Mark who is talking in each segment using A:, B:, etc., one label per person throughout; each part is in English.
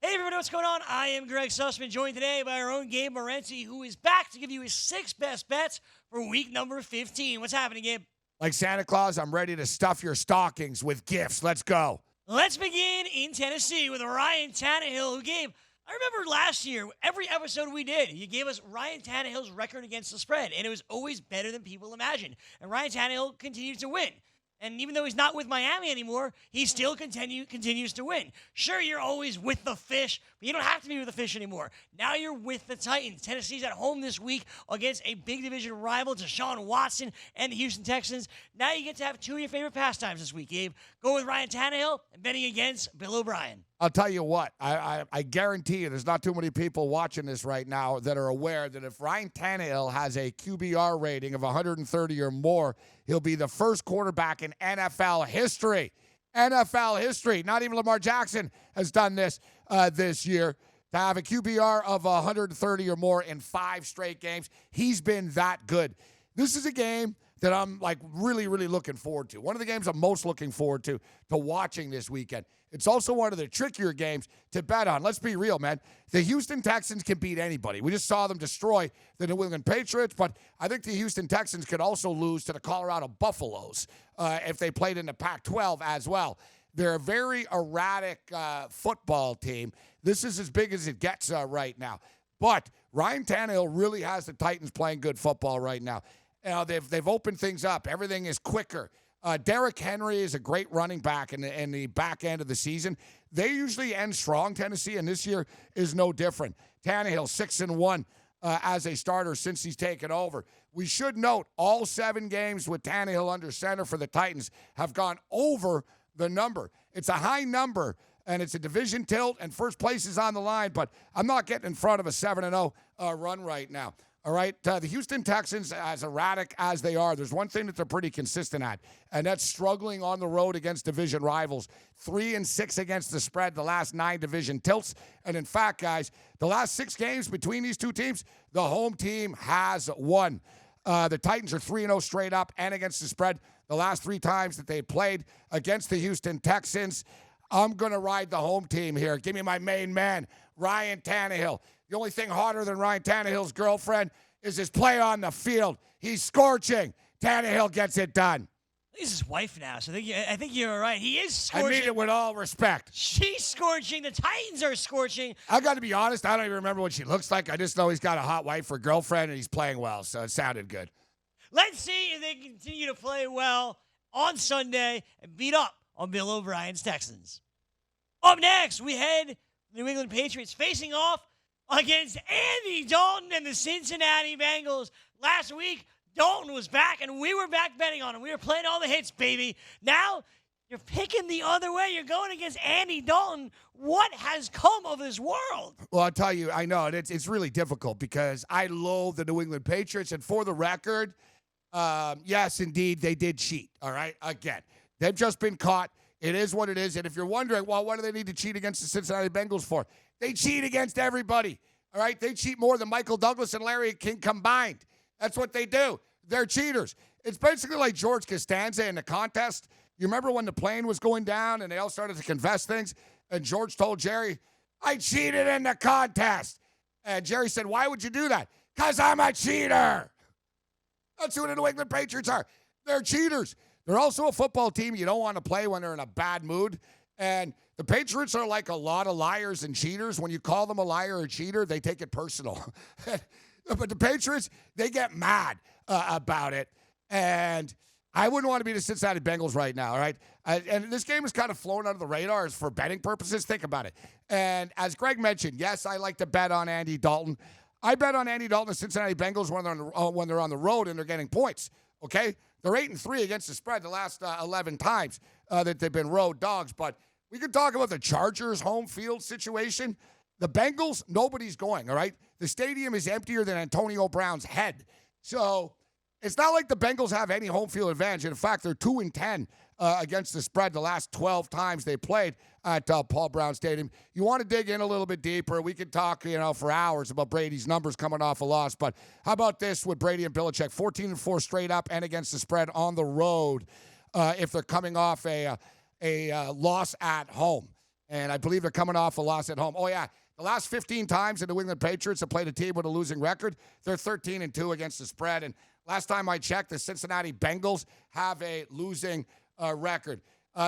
A: Hey everybody, what's going on? I am Greg Sussman, joined today by our own Gabe Morency, who is back to give you his 6 best bets for week number 15. What's happening, Gabe?
B: Like Santa Claus, I'm ready to stuff your stockings with gifts. Let's go.
A: Let's begin in Tennessee with Ryan Tannehill, who gave, I remember last year, every episode we did, you gave us Ryan Tannehill's record against the spread, and it was always better than people imagined. And Ryan Tannehill continues to win. And even though he's not with Miami anymore, he still continues to win. Sure, you're always with the fish, but you don't have to be with the fish anymore. Now you're with the Titans. Tennessee's at home this week against a big division rival, Deshaun Watson and the Houston Texans. Now you get to have 2 of your favorite pastimes this week, Gabe. Go with Ryan Tannehill and betting against Bill O'Brien.
B: I'll tell you what, I guarantee you there's not too many people watching this right now that are aware that if Ryan Tannehill has a QBR rating of 130 or more, he'll be the first quarterback in NFL history. NFL history. Not even Lamar Jackson has done this this year. To have a QBR of 130 or more in 5 straight games, he's been that good. This is a game that I'm really looking forward to. One of the games I'm most looking forward to watching this weekend. It's also one of the trickier games to bet on. Let's be real, man. The Houston Texans can beat anybody. We just saw them destroy the New England Patriots, but I think the Houston Texans could also lose to the Colorado Buffaloes if they played in the Pac-12 as well. They're a very erratic football team. This is as big as it gets right now. But Ryan Tannehill really has the Titans playing good football right now. You know, they've opened things up. Everything is quicker. Derrick Henry is a great running back in the back end of the season. They usually end strong, Tennessee, and this year is no different. Tannehill 6-1 as a starter since he's taken over. We should note all 7 games with Tannehill under center for the Titans have gone over the number. It's a high number, and it's a division tilt, and first place is on the line, but I'm not getting in front of a 7-0 run right now. All right, the Houston Texans, as erratic as they are, there's one thing that they're pretty consistent at, and that's struggling on the road against division rivals. 3-6 against the spread, the last 9 division tilts. And in fact, guys, the last 6 games between these two teams, the home team has won. The Titans are 3-0 straight up and against the spread the last 3 times that they played against the Houston Texans. I'm going to ride the home team here. Give me my main man, Ryan Tannehill. The only thing hotter than Ryan Tannehill's girlfriend is his play on the field. He's scorching. Tannehill gets it done.
A: He's his wife now, so I think you're right. He is scorching.
B: I mean it with all respect.
A: She's scorching. The Titans are scorching.
B: I got to be honest, I don't even remember what she looks like. I just know he's got a hot wife or girlfriend, and he's playing well, so it sounded good.
A: Let's see if they continue to play well on Sunday and beat up on Bill O'Brien's Texans. Up next, we head to the New England Patriots facing off against Andy Dalton and the Cincinnati Bengals. Last week, Dalton was back, and we were back betting on him. We were playing all the hits, baby. Now, you're picking the other way. You're going against Andy Dalton. What has come of this world?
B: Well, I'll tell you, I know, it's really difficult because I loathe the New England Patriots, and for the record, yes, indeed, they did cheat, all right? Again, they've just been caught. It is what it is, and if you're wondering, well, what do they need to cheat against the Cincinnati Bengals for? They cheat against everybody, all right? They cheat more than Michael Douglas and Larry King combined. That's what they do. They're cheaters. It's basically like George Costanza in the contest. You remember when the plane was going down and they all started to confess things? And George told Jerry, I cheated in the contest. And Jerry said, why would you do that? Because I'm a cheater. That's who the New England Patriots are. They're cheaters. They're also a football team you don't want to play when they're in a bad mood. And the Patriots are like a lot of liars and cheaters. When you call them a liar or cheater, they take it personal. But the Patriots, they get mad about it. And I wouldn't want to be the Cincinnati Bengals right now, all right? And this game is kind of flown under the radar for betting purposes. Think about it. And as Greg mentioned, yes, I like to bet on Andy Dalton. I bet on Andy Dalton and Cincinnati Bengals when they're on the road and they're getting points, okay? They're 8-3 against the spread the last 11 times that they've been road dogs. But we could talk about the Chargers home field situation. The Bengals, nobody's going, all right? The stadium is emptier than Antonio Brown's head. So it's not like the Bengals have any home field advantage. In fact, they're 2-10 against the spread the last 12 times they played at Paul Brown Stadium. You want to dig in a little bit deeper. We could talk, for hours about Brady's numbers coming off a loss. But how about this with Brady and Belichick? 14-4 straight up and against the spread on the road if they're coming off a loss at home. And I believe they're coming off a loss at home. Oh, yeah. The last 15 times the New England Patriots have played a team with a losing record, they're 13-2 against the spread. And last time I checked, the Cincinnati Bengals have a losing record.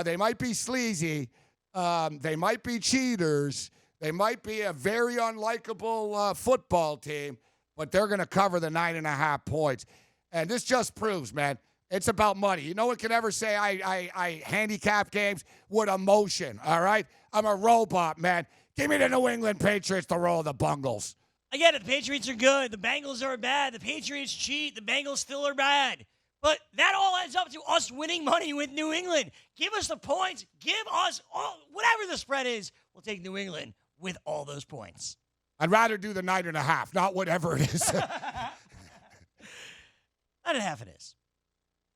B: They might be sleazy. They might be cheaters. They might be a very unlikable football team, but they're going to cover the 9.5 points. And this just proves, man, it's about money. No one can ever say I handicap games with emotion, all right? I'm a robot, man. Give me the New England Patriots to roll the Bungles.
A: I get it. The Patriots are good. The Bengals are bad. The Patriots cheat. The Bengals still are bad. But that all adds up to us winning money with New England. Give us the points. Give us all, whatever the spread is. We'll take New England with all those points.
B: I'd rather do the 9.5, not whatever it is.
A: 9.5 it is.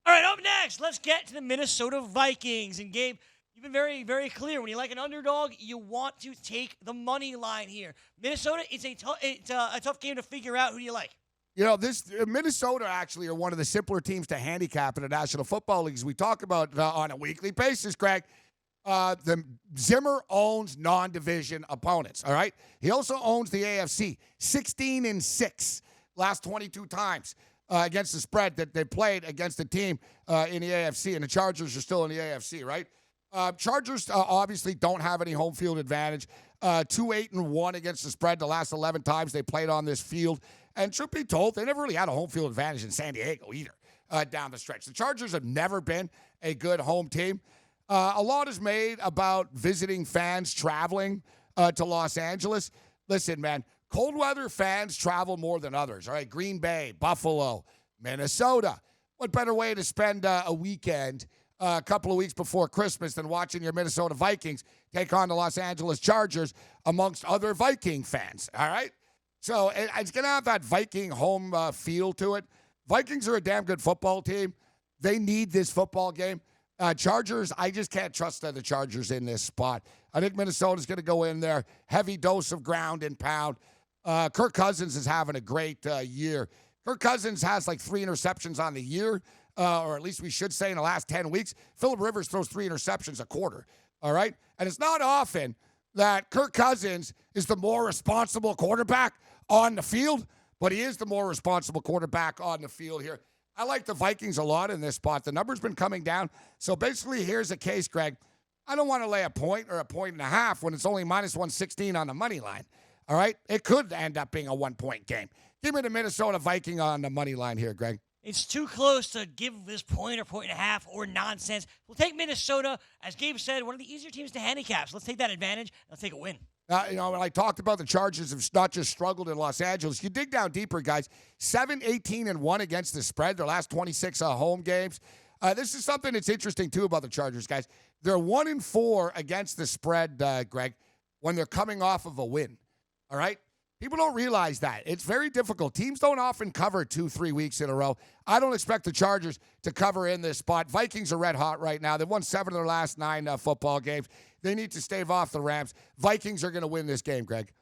A: All right, up next, let's get to the Minnesota Vikings. And Gabe, you've been very, very clear. When you like an underdog, you want to take the money line here. Minnesota, it's a tough game to figure out. Who do you like?
B: You know, Minnesota actually are one of the simpler teams to handicap in the National Football League. We talk about on a weekly basis, Greg. The Zimmer owns non-division opponents, all right? He also owns the AFC, 16-6 last 22 times against the spread that they played against the team in the AFC, and the Chargers are still in the AFC, right? Chargers obviously don't have any home field advantage. 2-8-1 against the spread the last 11 times they played on this field. And truth be told, they never really had a home field advantage in San Diego either down the stretch. The Chargers have never been a good home team. A lot is made about visiting fans traveling to Los Angeles. Listen, man, cold weather fans travel more than others, all right? Green Bay, Buffalo, Minnesota. What better way to spend a weekend a couple of weeks before Christmas than watching your Minnesota Vikings take on the Los Angeles Chargers amongst other Viking fans, all right? So it's going to have that Viking home feel to it. Vikings are a damn good football team. They need this football game. Chargers, I just can't trust the Chargers in this spot. I think Minnesota's going to go in there, heavy dose of ground and pound. Kirk Cousins is having a great year. Kirk Cousins has like 3 interceptions on the year, or at least we should say in the last 10 weeks. Phillip Rivers throws 3 interceptions a quarter, all right? And it's not often that Kirk Cousins is the more responsible quarterback on the field, but he is the more responsible quarterback on the field here. I like the Vikings a lot in this spot. The number's been coming down. So basically, here's a case, Greg. I don't want to lay a point or a 1.5 when it's only minus 116 on the money line. All right? It could end up being a 1-point game. Give me the Minnesota Viking on the money line here, Greg.
A: It's too close to give this point or 1.5 or nonsense. We'll take Minnesota. As Gabe said, one of the easier teams to handicap. So let's take that advantage. Let's take a win.
B: When I talked about the Chargers have not just struggled in Los Angeles. You dig down deeper, guys. 7-18-1 against the spread. Their last 26 home games. This is something that's interesting, too, about the Chargers, guys. They're 1-4 against the spread, Greg, when they're coming off of a win. All right? People don't realize that. It's very difficult. Teams don't often cover 2-3 weeks in a row. I don't expect the Chargers to cover in this spot. Vikings are red hot right now. They've won 7 of their last 9 football games. They need to stave off the Rams. Vikings are going to win this game, Greg.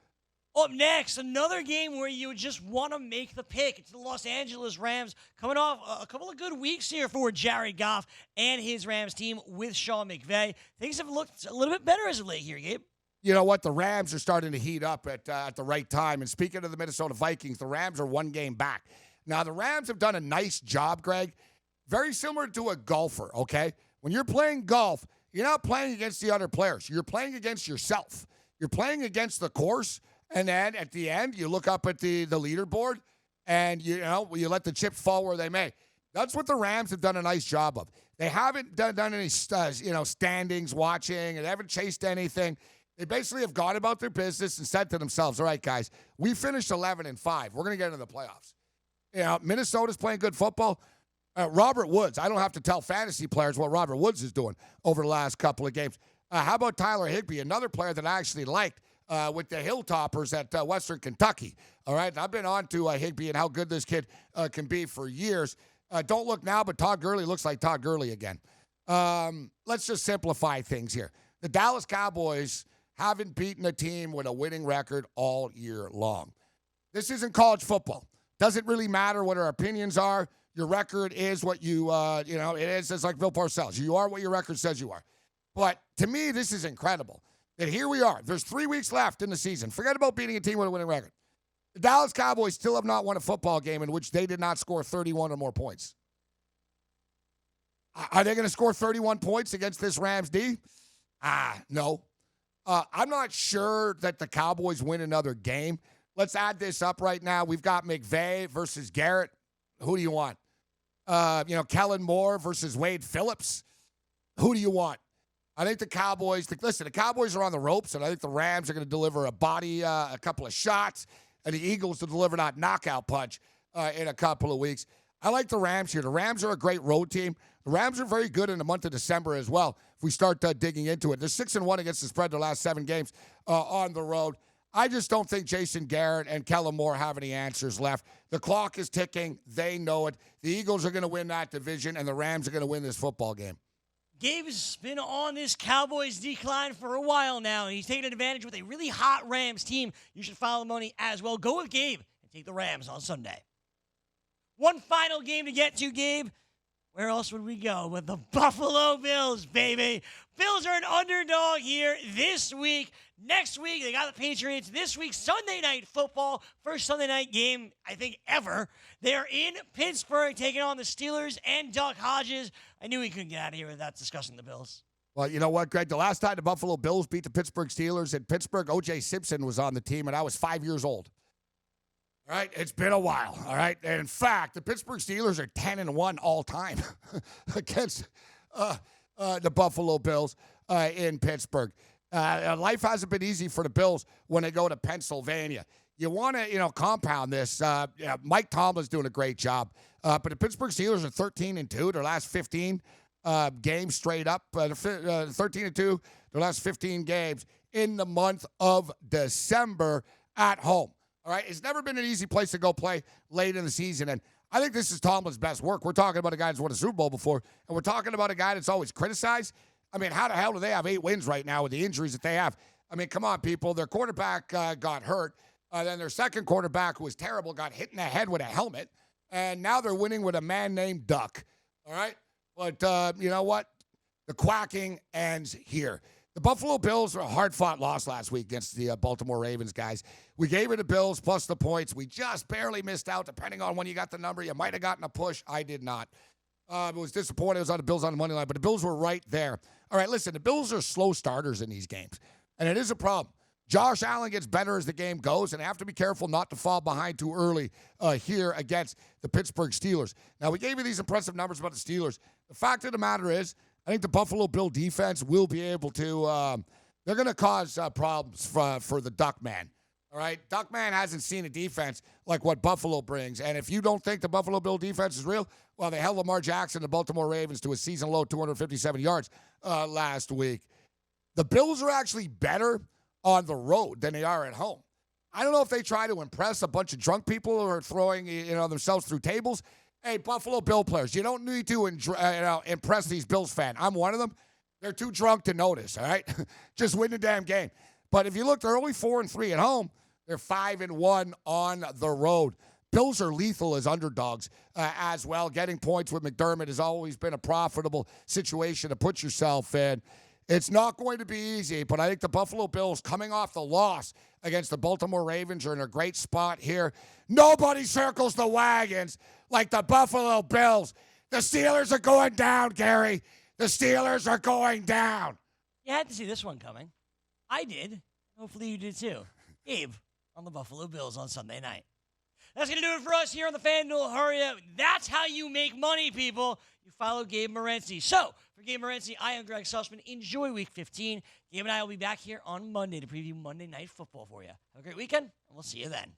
A: Up next, another game where you just want to make the pick. It's the Los Angeles Rams coming off a couple of good weeks here for Jared Goff and his Rams team with Sean McVay. Things have looked a little bit better as of late here, Gabe.
B: You know what? The Rams are starting to heat up at the right time. And speaking of the Minnesota Vikings, the Rams are 1 game back. Now, the Rams have done a nice job, Greg. Very similar to a golfer, okay? When you're playing golf, you're not playing against the other players. You're playing against yourself. You're playing against the course, and then at the end, you look up at the leaderboard, and you let the chips fall where they may. That's what the Rams have done a nice job of. They haven't done any standings, watching, and they haven't chased anything. They basically have gone about their business and said to themselves, all right, guys, we finished 11-5. We're going to get into the playoffs. Minnesota's playing good football. Robert Woods, I don't have to tell fantasy players what Robert Woods is doing over the last couple of games. How about Tyler Higbee, another player that I actually liked with the Hilltoppers at Western Kentucky? All right, I've been on to Higbee and how good this kid can be for years. Don't look now, but Todd Gurley looks like Todd Gurley again. Let's just simplify things here. The Dallas Cowboys haven't beaten a team with a winning record all year long. This isn't college football. Doesn't really matter what our opinions are. Your record is what it is. It's like Bill Parcells. You are what your record says you are. But to me, this is incredible. that here we are. There's 3 weeks left in the season. Forget about beating a team with a winning record. The Dallas Cowboys still have not won a football game in which they did not score 31 or more points. Are they going to score 31 points against this Rams D? No. I'm not sure that the Cowboys win another game. Let's add this up right now. We've got McVay versus Garrett. Who do you want? Kellen Moore versus Wade Phillips. Who do you want? I think the Cowboys, the Cowboys are on the ropes, and I think the Rams are going to deliver a body, a couple of shots, and the Eagles to deliver that knockout punch in a couple of weeks. I like the Rams here. The Rams are a great road team. The Rams are very good in the month of December as well, if we start digging into it. They're 6-1 against the spread their last 7 games on the road. I just don't think Jason Garrett and Kellen Moore have any answers left. The clock is ticking. They know it. The Eagles are going to win that division, and the Rams are going to win this football game.
A: Gabe's been on this Cowboys decline for a while now, and he's taking advantage with a really hot Rams team. You should follow the money as well. Go with Gabe and take the Rams on Sunday. One final game to get to, Gabe. Where else would we go with the Buffalo Bills, baby? Bills are an underdog here this week. Next week, they got the Patriots. This week, Sunday Night Football. First Sunday night game, I think, ever. They're in Pittsburgh taking on the Steelers and Duck Hodges. I knew we couldn't get out of here without discussing the Bills.
B: Well, you know what, Greg? The last time the Buffalo Bills beat the Pittsburgh Steelers in Pittsburgh, O.J. Simpson was on the team, and I was 5 years old. All right, it's been a while, all right? And in fact, the Pittsburgh Steelers are 10-1 all time against the Buffalo Bills in Pittsburgh. Life hasn't been easy for the Bills when they go to Pennsylvania. You want to, compound this. Mike Tomlin's doing a great job. But the Pittsburgh Steelers are 13-2. Their last 15 games straight up. 13-2, their last 15 games in the month of December at home. All right, it's never been an easy place to go play late in the season, and I think this is Tomlin's best work. We're talking about a guy that's won a Super Bowl before, and we're talking about a guy that's always criticized. I mean, how the hell do they have 8 wins right now with the injuries that they have? I mean, come on, people. Their quarterback got hurt. Then their second quarterback, who was terrible, got hit in the head with a helmet, and now they're winning with a man named Duck. All right, but you know what? The quacking ends here. The Buffalo Bills were a hard-fought loss last week against the Baltimore Ravens, guys. We gave it the Bills plus the points. We just barely missed out, depending on when you got the number. You might have gotten a push. I did not. It was disappointing. It was on the Bills on the money line, but the Bills were right there. All right, listen, the Bills are slow starters in these games, and it is a problem. Josh Allen gets better as the game goes, and they have to be careful not to fall behind too early here against the Pittsburgh Steelers. Now, we gave you these impressive numbers about the Steelers. The fact of the matter is, I think the Buffalo Bill defense will be able to they're going to cause problems for the Duckman. All right? Duckman hasn't seen a defense like what Buffalo brings. And if you don't think the Buffalo Bill defense is real, well, they held Lamar Jackson, the Baltimore Ravens, to a season-low 257 yards last week. The Bills are actually better on the road than they are at home. I don't know if they try to impress a bunch of drunk people who are throwing themselves through tables. Hey, Buffalo Bill players, you don't need to impress these Bills fans. I'm one of them. They're too drunk to notice, all right? Just win the damn game. But if you look, they're only 4-3 at home. They're 5-1 on the road. Bills are lethal as underdogs as well. Getting points with McDermott has always been a profitable situation to put yourself in. It's not going to be easy, but I think the Buffalo Bills, coming off the loss against the Baltimore Ravens, are in a great spot here. Nobody circles the wagons like the Buffalo Bills. The Steelers are going down, Gary. The Steelers are going down.
A: You had to see this one coming. I did. Hopefully you did too. Gabe on the Buffalo Bills on Sunday night. That's going to do it for us here on the FanDuel Hurry Up. That's how you make money, people. You follow Gabe Morency. So, for Gabe Morency, I am Greg Sussman. Enjoy Week 15. Gabe and I will be back here on Monday to preview Monday Night Football for you. Have a great weekend, and we'll see you then.